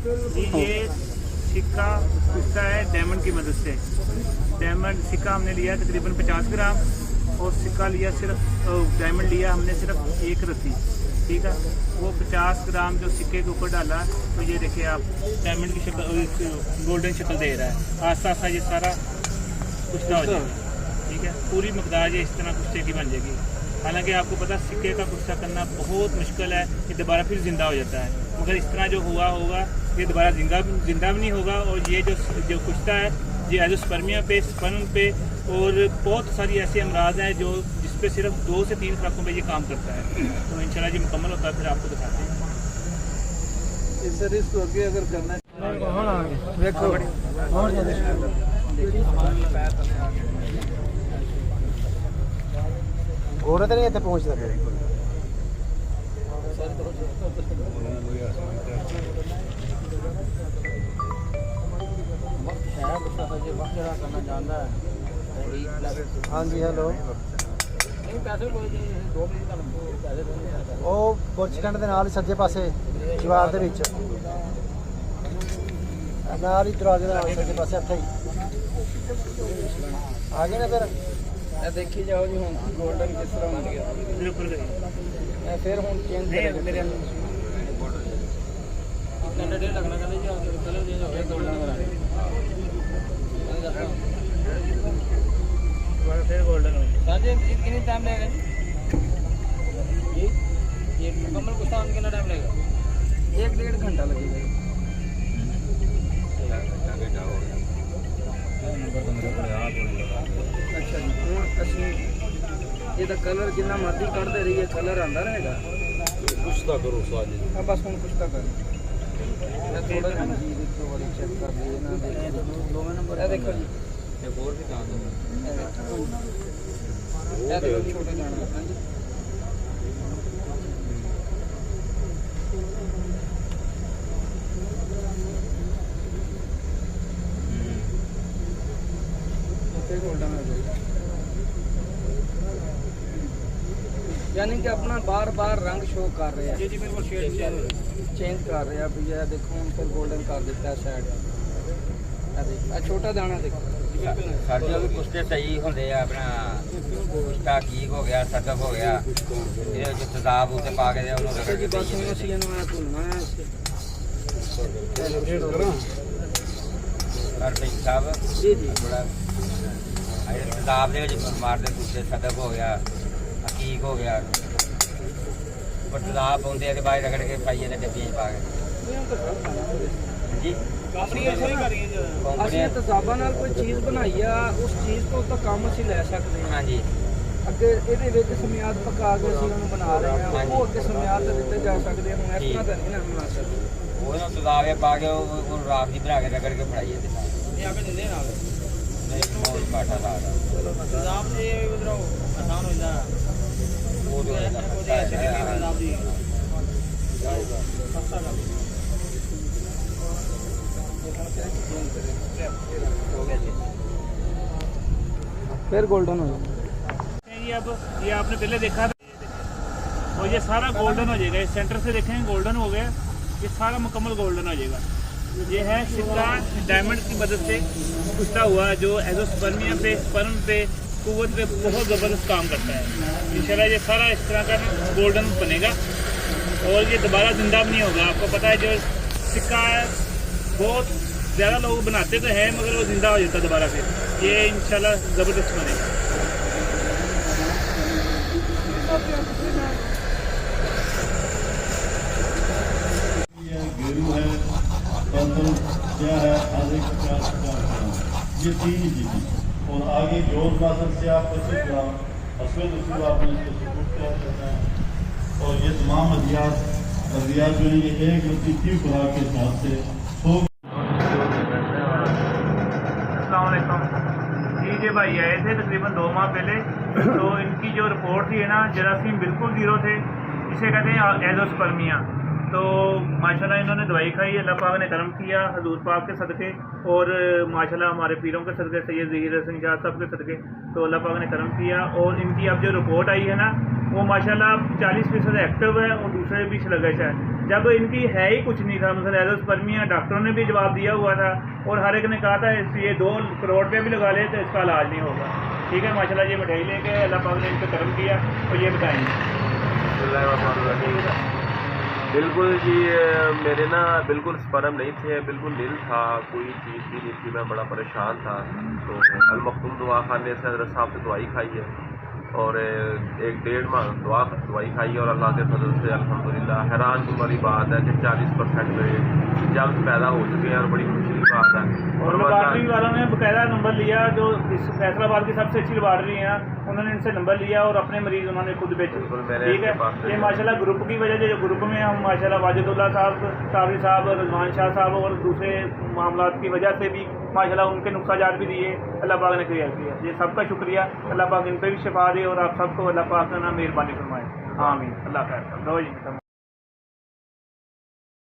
जी ये सिक्का कुश्ता है डायमंड की मदद से। डायमंड सिक्का हमने लिया तकरीबन 50 ग्राम और सिक्का लिया सिर्फ डायमंड लिया हमने सिर्फ एक रत्ती, ठीक है। वो 50 ग्राम जो सिक्के के ऊपर डाला तो ये देखिए आप डायमंड की शक्ल गोल्डन शक्ल दे रहा है। आस्ता आस्ता ये सारा कुश्ता हो जाएगा, ठीक है। पूरी मकदार ये इस तरह कुश्ते की बन जाएगी। हालांकि आपको पता सिक्के का कुश्ता करना बहुत मुश्किल है, ये दोबारा फिर ज़िंदा हो जाता है। मगर इस तरह जो हुआ होगा ये दोबारा जिंदा भी नहीं होगा। और ये जो कुश्ता है ये एजोस्पर्मिया पे, स्पर्म पे और बहुत सारी ऐसी अमराज हैं जो जिस पे सिर्फ 2 से 3 खुराकों पे ये काम करता है। तो इंशाल्लाह ये मुकम्मल होता है फिर आपको दिखाते हैं। सर इसको आगे अगर करना देखो घोड़े तो नहीं इतने पहुँच सके। हाँ जी हेलो ਉਹ ਬੁਰਜ ਕੰਡ ਦੇ ਨਾਲ ਸੱਜੇ ਪਾਸੇ ਦੀਵਾਰ ਦੇ ਵਿੱਚ ਨਾਲ ਹੀ ਦਰਵਾਜ਼ੇ ਦੇ ਨਾਲ ਸੱਜੇ ਪਾਸੇ ਇੱਥੇ ਹੀ ਆ ਗਏ ਨਾ। ਫਿਰ ਇਹ ਦੇਖੀ ਜਾਓ ਜੀ ਹੁਣ ਗੋਲਡਨ ਕਿਸ ਤਰ੍ਹਾਂ ਬਣ ਗਿਆ। ਇਹ ਫਿਰ ਹੁਣ ਚੇਂਜ ਕਰਾਂਗੇ ਮੇਰੇ ਅੰਦਰ ਡੇਢ ਲੱਗਣਾ ਕਹਿੰਦੇ ਜੀ ਕਲਰ ਚੇਂਜ ਹੋ ਗਿਆ ਗੋਲਡਨ ਕਰਾਂਗੇ फिर गोल्डन हो सर जी। कितनी टाइम लगेगा जी? ये मुकम्मल कुश्ता होने कितना टाइम लगेगा? 1-1.5 घंटा लगेगा। अच्छा जी ਹੁਣ ਅਸੀਂ ਇਹਦਾ ਕਲਰ ਜਿੰਨਾ ਮਰਜ਼ੀ ਕੱਢਦੇ ਰਹੀਏ ਕਲਰ ਆਂਦਾ ਰਹੇਗਾ। ਕੁਸ਼ਤਾ ਕਰੋ ਸਾਜੀ ਆ ਬਸ ਹੁਣ ਕੁਸ਼ਤਾ ਕਰ ਮੈਂ ਥੋੜਾ ਜਿਹਾ ਜੀ ਦੇਖੋ ਵਾਲੀ ਚੈੱਕ ਕਰ ਲਈ ਨਾ ਦੇਖੋ ਦੋਵੇਂ ਨੰਬਰ ਇਹ ਦੇਖੋ ਜੀ ਇਹ ਹੋਰ ਵੀ ਕੰਮ ਇਹ ਦੇਖੋ ਛੋਟੇ ਜਾਣਾ ਹੈ ਜੀ। यानी कि अपना बार बार रंग शो कर रहे हैं जी बिल्कुल शेड चेंज कर रहे हैं। अभी ये देखो हम फिर गोल्डन कर देता है साइड। छोटा दाना देखो ਸਾਡੇ ਵੀ ਕੁਸ਼ਤੇ ਸਹੀ ਹੁੰਦੇ ਆ। ਆਪਣਾ ਕੁਸ਼ਤਾ ਠੀਕ ਹੋ ਗਿਆ, ਸਦਕ ਹੋ ਗਿਆ, ਇਹਦੇ ਵਿੱਚ ਤੇਜ਼ਾਬ ਉੱਤੇ ਪਾ ਕੇ ਉਹਨੂੰ ਰਗੜ ਕੇ ਬਸ ਹੁਣ ਅਸੀਂ ਇਹਨੂੰ ਆ ਭੁੰਨਣਾ ਹੈ। ਸਰਪੰਚ ਸਾਹਿਬ ਜੀ ਜੀ ਥੋੜਾ ਤੇਜ਼ਾਬ ਦੇ ਵਿੱਚ ਮਾਰਦੇ ਕੁਸ਼ਤੇ ਸਦਕ ਹੋ ਗਿਆ, ਹਕੀਕ ਹੋ ਗਿਆ, ਪਰ ਤੇਜ਼ਾਬ ਪਾਉਂਦੇ ਆ ਤੇ ਬਾਹਰ ਰਗੜ ਕੇ ਪਾਈਏ ਤੇ ਡੱਬੀਆਂ 'ਚ ਪਾ ਕੇ ਜੀ। ਅਸੀਂ ਤੇਜ਼ਾਬਾਂ ਨਾਲ ਕੋਈ ਚੀਜ਼ ਬਣਾਈ ਆ ਉਸ ਚੀਜ਼ ਤੋਂ ਤਾਂ ਕੰਮ ਅਸੀਂ ਲੈ ਸਕਦੇ ਹਾਂ। ਹਾਂਜੀ ਅੱਗੇ ਇਹਦੇ ਵਿੱਚ ਸਮਿਆਦ ਪਕਾ ਕੇ ਅਸੀਂ ਉਹਨੂੰ ਬਣਾ ਰਹੇ ਹਾਂ, ਉਹ ਅੱਗੇ ਸਮਿਆਦ ਤੇ ਦਿੱਤੇ ਜਾ ਸਕਦੇ ਹੁਣ ਇਸ ਤਰ੍ਹਾਂ ਤਾਂ ਨਹੀਂ ਨਾ ਬਣਾ ਸਕਦੇ। ਉਹਨੂੰ ਤੇਜ਼ਾਬੇ ਪਾ ਕੇ ਉਹ ਰਾਤ ਦੀ ਬਣਾ ਕੇ ਰਗੜ ਕੇ ਫੜਾਈਏ ਤੇ ਇਹ ਆਗੇ ਦਿੰਦੇ ਨਾਲ ਨਹੀਂ ਬਹੁਤ ਘਾਟਾ ਲੱਗਦਾ। ਤੇਜ਼ਾਬ ਦੇ ਉਧਰੋਂ ਆਸਾਨ ਹੋ ਜਾਂਦਾ ਉਹ ਉਹਦੇ ਐਸਿਡਿਟੀ ਤੇਜ਼ਾਬ ਦੀ ਸਸਤਾ ਕਰ फिर गोल्डन हो जाएगा। ये अब ये आपने पहले देखा था और ये सारा गोल्डन हो जाएगा। इस सेंटर से देखेंगे गोल्डन हो गया, ये सारा मुकम्मल गोल्डन हो जाएगा। ये है सिक्का डायमंड की मदद से कुश्ता हुआ जो एजोस्पर्मिया पे, स्पर्म पे, कुव्वत पे बहुत ज़बरदस्त काम करता है। इंशाल्लाह ये सारा इस तरह का गोल्डन बनेगा और ये दोबारा ज़िंदा भी नहीं होगा। आपको पता है जो सिक्का है बहुत ज़्यादा लोग बनाते तो हैं मगर वो ज़िंदा हो जाता है दोबारा फिर। ये इंशाल्लाह ज़बरदस्त बनेगा। गेरू है, बंदल क्या है, आधे 50 ग्राम, ये 3 GB और आगे जोर फासल से आप 25 ग्राम असवद उसूल आपने इसको सपोर्ट किया करना है। और ये तमाम अद्वियात जो है ये एक रत्ती की खुराक के हिसाब से 100 ये भाई आए थे तकरीबन 2 माह पहले, तो इनकी जो रिपोर्ट थी ना जरासीम बिल्कुल ज़ीरो थे, इसे कहते हैं एजोस्पर्मिया। तो माशाल्लाह इन्होंने दवाई खाई, अल्लाह पाक ने करम किया हजूर पाक के सदक़े और माशाल्लाह हमारे पीरों के सदक़े, सैयद ज़हीर हसन शाह साहब के सदक़े, तो अल्लाह पाक ने करम किया। और इनकी अब जो रिपोर्ट आई है ना वो माशाल्लाह 40% एक्टिव है और दूसरे भी स्लगश है। जब इनकी है ही कुछ नहीं था, मतलब एजोस्पर्मिया, डॉक्टरों ने भी जवाब दिया हुआ था और हर एक ने कहा था ये 2 करोड़ रुपये भी लगा ले तो इसका इलाज नहीं होगा। ठीक है, माशाल्लाह ये मिठाई लेके अल्लाह पाक ने इन पर करम किया। और ये बताएंगे बिल्कुल जी, मेरे ना बिल्कुल स्पर्म नहीं थे, बिल्कुल नील था, कोई चीज़ भी नहीं थी, मैं बड़ा परेशान था। तो अल मखदूम दवा खाने से हज़रत साहब से दवाई खाई है और 1-1.5 माह दवाई खाई है और अल्लाह के फजल से अल्हम्दुलिल्लाह हैरान कुन वाली बात है कि 40% मेरे जम्स पैदा हो चुके हैं और बड़ी खुशी की बात है। और लेबॉर्ट्री वालों ने बाकायदा नंबर लिया, जो इस फैसलाबाद की सबसे अच्छी लेबॉर्ट्री है, उन्होंने इनसे नंबर लिया और अपने मरीज उन्होंने खुद बेचे। ठीक है, ये माशाल्लाह ग्रुप की वजह से, जो ग्रुप में हम माशाल्लाह वाजिदुल्लाह साहब, साबरी साहब, रजवान शाह साहब और दूसरे मामलात की वजह से भी माशाल्लाह उनके नुक्साजात भी दिए, अल्लाह पाक ने क्लियर किया। ये सबका शुक्रिया, अल्लाह पाक इन पर भी शिफा दे और आप सबको अल्लाह पाक ने ना मेहरबानी फरमाए। आमीन। अल्लाह खैर।